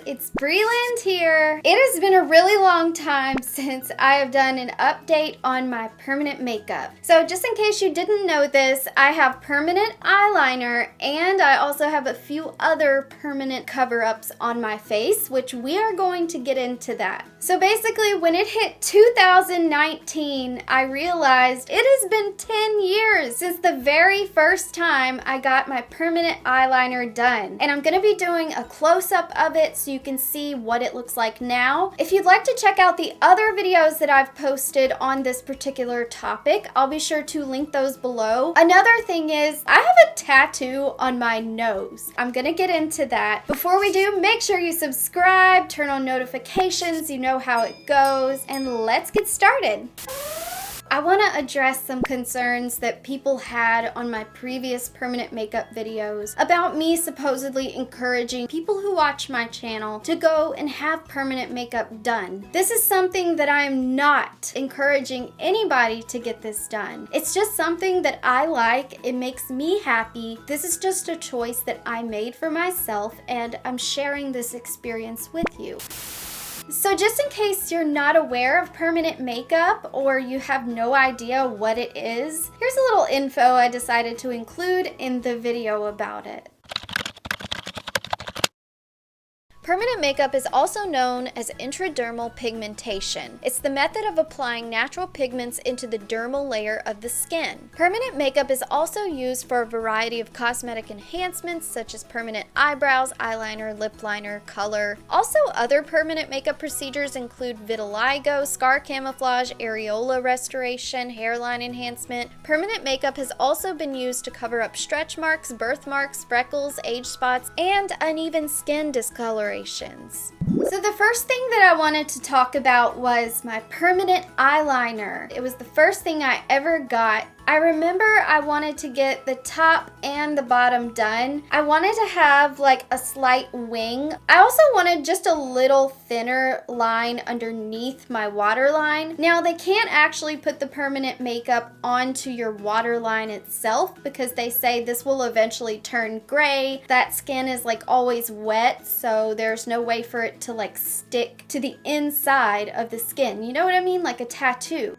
it's Breland here. It has been a really long time since I have done an update on my permanent makeup. So just in case you didn't know this, I have permanent eyeliner and I also have a few other permanent cover-ups on my face, which we are going to get into that. So basically, when it hit 2019, I realized it has been 10 years since the very first time I got my permanent eyeliner done. And I'm going to be doing a close-up of it so you can see what it looks like now. If you'd like to check out the other videos that I've posted on this particular topic, I'll be sure to link those below. Another thing is, I have a tattoo on my nose. I'm going to get into that. Before we do, make sure you subscribe, turn on notifications, you know how it goes, and let's get started. I want to address some concerns that people had on my previous permanent makeup videos about me supposedly encouraging people who watch my channel to go and have permanent makeup done. This is something that I'm not encouraging anybody to get this done. It's just something that I like. It makes me happy. This is just a choice that I made for myself, and I'm sharing this experience with you. So just in case you're not aware of permanent makeup or you have no idea what it is, here's a little info I decided to include in the video about it. Permanent makeup is also known as intradermal pigmentation. It's the method of applying natural pigments into the dermal layer of the skin. Permanent makeup is also used for a variety of cosmetic enhancements such as permanent eyebrows, eyeliner, lip liner, color. Also, other permanent makeup procedures include vitiligo, scar camouflage, areola restoration, hairline enhancement. Permanent makeup has also been used to cover up stretch marks, birthmarks, freckles, age spots, and uneven skin discoloration. So the first thing that I wanted to talk about was my permanent eyeliner. It was the first thing I ever got. I remember I wanted to get the top and the bottom done. I wanted to have like a slight wing. I also wanted just a little thinner line underneath my waterline. Now they can't actually put the permanent makeup onto your waterline itself because they say this will eventually turn gray. That skin is like always wet, so there's no way for it to like stick to the inside of the skin. You know what I mean? Like a tattoo.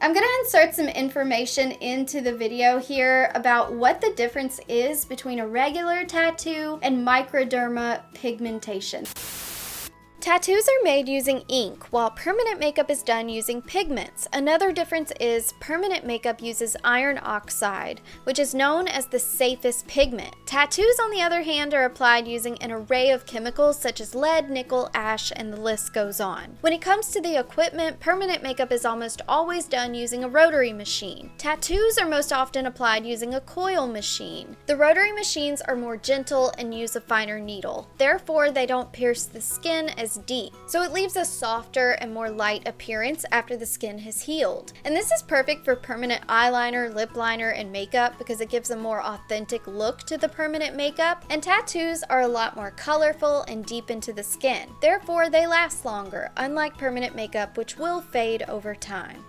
I'm going to insert some information into the video here about what the difference is between a regular tattoo and microdermal pigmentation. Tattoos are made using ink, while permanent makeup is done using pigments. Another difference is permanent makeup uses iron oxide, which is known as the safest pigment. Tattoos, on the other hand, are applied using an array of chemicals such as lead, nickel, ash, and the list goes on. When it comes to the equipment, permanent makeup is almost always done using a rotary machine. Tattoos are most often applied using a coil machine. The rotary machines are more gentle and use a finer needle. Therefore, they don't pierce the skin as deep, so it leaves a softer and more light appearance after the skin has healed. And this is perfect for permanent eyeliner, lip liner, and makeup because it gives a more authentic look to the permanent makeup, and tattoos are a lot more colorful and deep into the skin. Therefore, they last longer, unlike permanent makeup, which will fade over time.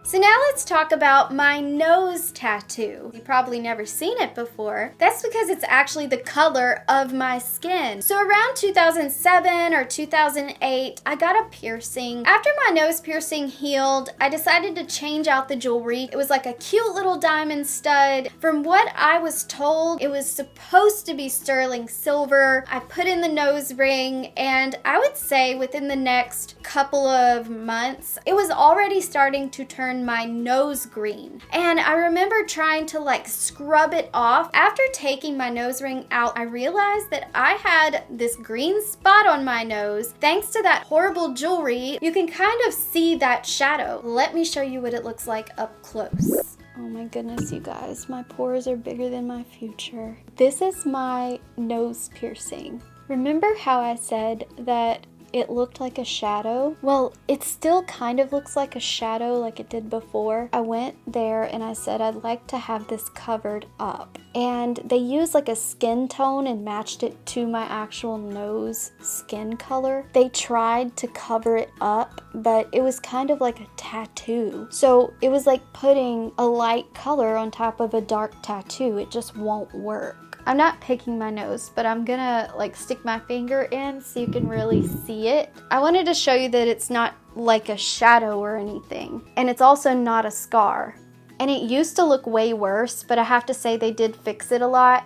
So now let's talk about my nose tattoo. You've probably never seen it before. That's because it's actually the color of my skin. So around 2007 or 2008, I got a piercing. After my nose piercing healed, I decided to change out the jewelry. It was like a cute little diamond stud. From what I was told, it was supposed to be sterling silver. I put in the nose ring, and I would say within the next couple of months, it was already starting to turn my nose green. And I remember trying to like scrub it off. After taking my nose ring out, I realized that I had this green spot on my nose. Thanks to that horrible jewelry, you can kind of see that shadow. Let me show you what it looks like up close. Oh my goodness, you guys, my pores are bigger than my future. This is my nose piercing. Remember how I said that it looked like a shadow. Well, it still kind of looks like a shadow like it did before. I went there and I said I'd like to have this covered up. And they used like a skin tone and matched it to my actual nose skin color. They tried to cover it up, but it was kind of like a tattoo. So it was like putting a light color on top of a dark tattoo. It just won't work. I'm not picking my nose, but I'm gonna like stick my finger in so you can really see it. I wanted to show you that it's not like a shadow or anything. And it's also not a scar. And it used to look way worse, but I have to say they did fix it a lot.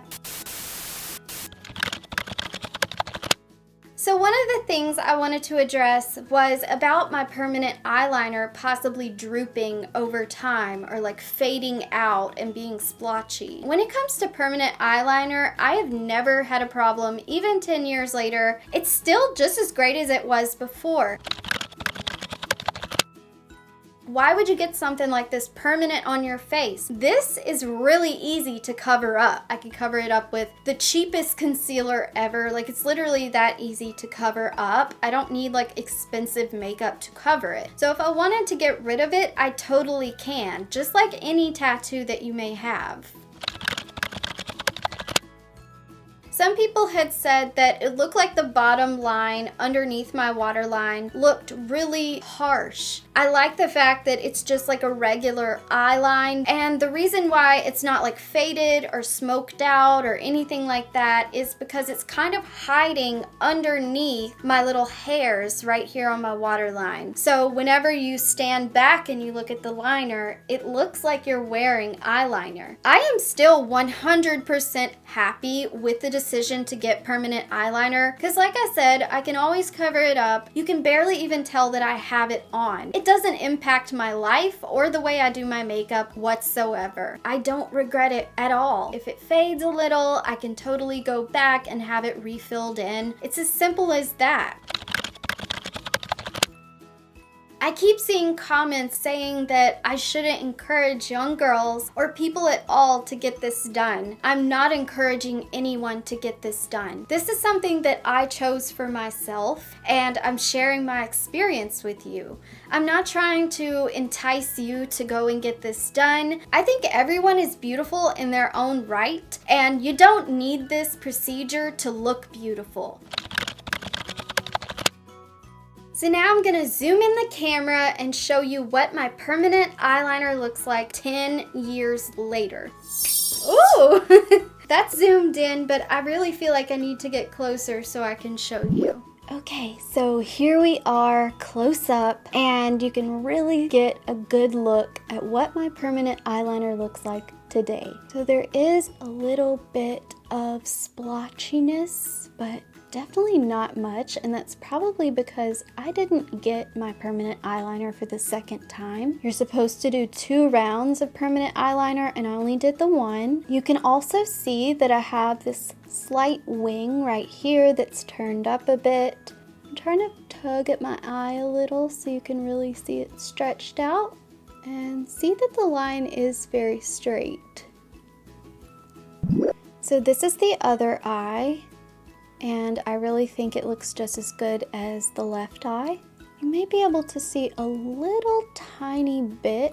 So one of the things I wanted to address was about my permanent eyeliner possibly drooping over time or like fading out and being splotchy. When it comes to permanent eyeliner, I have never had a problem. Even 10 years later, it's still just as great as it was before. Why would you get something like this permanent on your face? This is really easy to cover up. I can cover it up with the cheapest concealer ever. Like, it's literally that easy to cover up. I don't need like expensive makeup to cover it. So if I wanted to get rid of it, I totally can, just like any tattoo that you may have. Some people had said that it looked like the bottom line underneath my waterline looked really harsh. I like the fact that it's just like a regular eyeline, and the reason why it's not like faded or smoked out or anything like that is because it's kind of hiding underneath my little hairs right here on my waterline. So whenever you stand back and you look at the liner, it looks like you're wearing eyeliner. I am still 100% happy with the decision to get permanent eyeliner because, like I said, I can always cover it up. You can barely even tell that I have it on. It doesn't impact my life or the way I do my makeup whatsoever. I don't regret it at all. If it fades a little, I can totally go back and have it refilled in. It's as simple as that. I keep seeing comments saying that I shouldn't encourage young girls or people at all to get this done. I'm not encouraging anyone to get this done. This is something that I chose for myself, and I'm sharing my experience with you. I'm not trying to entice you to go and get this done. I think everyone is beautiful in their own right, and you don't need this procedure to look beautiful. So now I'm gonna zoom in the camera and show you what my permanent eyeliner looks like 10 years later. Ooh, that's zoomed in, but I really feel like I need to get closer so I can show you. Okay, so here we are close up, and you can really get a good look at what my permanent eyeliner looks like today. So there is a little bit of splotchiness, but definitely not much, and that's probably because I didn't get my permanent eyeliner for the second time. You're supposed to do 2 rounds of permanent eyeliner, and I only did the 1. You can also see that I have this slight wing right here that's turned up a bit. I'm trying to tug at my eye a little so you can really see it stretched out, and see that the line is very straight. So this is the other eye, and I really think it looks just as good as the left eye. You may be able to see a little tiny bit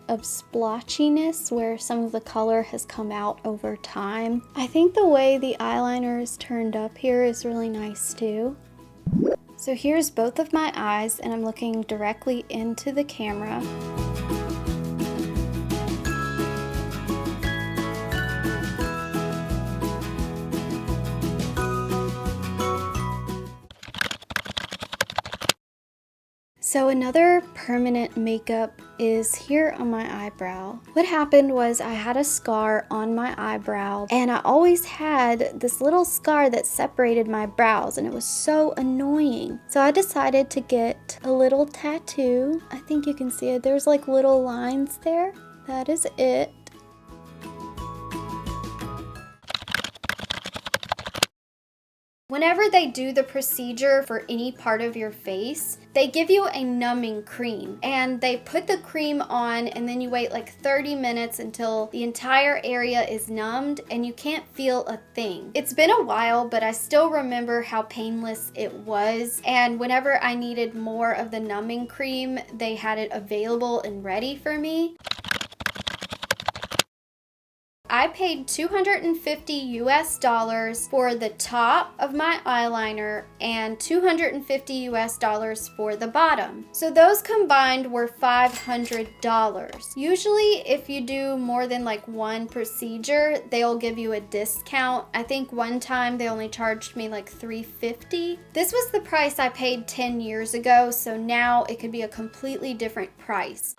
of splotchiness where some of the color has come out over time. I think the way the eyeliner is turned up here is really nice too. So here's both of my eyes, and I'm looking directly into the camera. So another permanent makeup is here on my eyebrow. What happened was I had a scar on my eyebrow, and I always had this little scar that separated my brows, and it was so annoying. So I decided to get a little tattoo. I think you can see it. There's like little lines there. That is it. Whenever they do the procedure for any part of your face, they give you a numbing cream, and they put the cream on and then you wait like 30 minutes until the entire area is numbed and you can't feel a thing. It's been a while, but I still remember how painless it was, and whenever I needed more of the numbing cream, they had it available and ready for me. I paid $250 US for the top of my eyeliner and $250 US for the bottom. So those combined were $500. Usually if you do more than like one procedure, they'll give you a discount. I think one time they only charged me like $350. This was the price I paid 10 years ago, so now it could be a completely different price.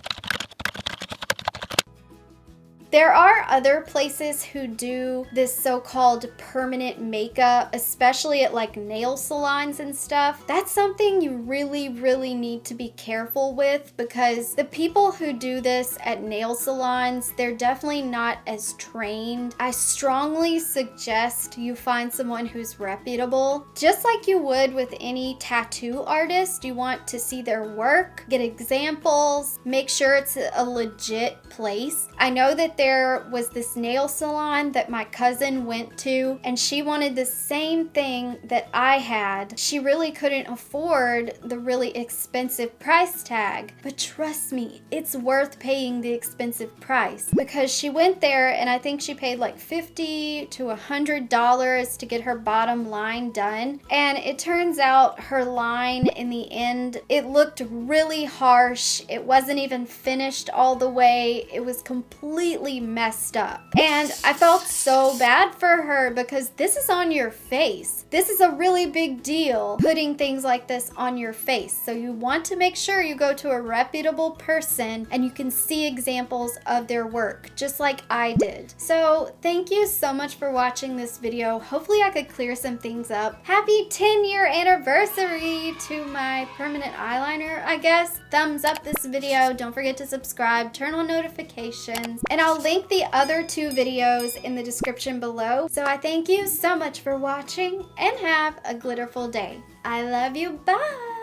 There are other places who do this so-called permanent makeup, especially at like nail salons and stuff. That's something you really need to be careful with, because the people who do this at nail salons, they're definitely not as trained. I strongly suggest you find someone who's reputable. Just like you would with any tattoo artist, you want to see their work, get examples, make sure it's a legit place. I know that there was this nail salon that my cousin went to, and she wanted the same thing that I had. She really couldn't afford the really expensive price tag, but trust me, it's worth paying the expensive price, because she went there and I think she paid like $50 to $100 to get her bottom line done, and it turns out her line in the end, it looked really harsh. It wasn't even finished all the way. It was completely messed up. And I felt so bad for her, because this is on your face. This is a really big deal, putting things like this on your face. So you want to make sure you go to a reputable person and you can see examples of their work, just like I did. So thank you so much for watching this video. Hopefully I could clear some things up. Happy 10-year anniversary to my permanent eyeliner, I guess. Thumbs up this video. Don't forget to subscribe, turn on notifications, and I'll link the other 2 videos in the description below. So I thank you so much for watching, and have a glitterful day. I love you. Bye!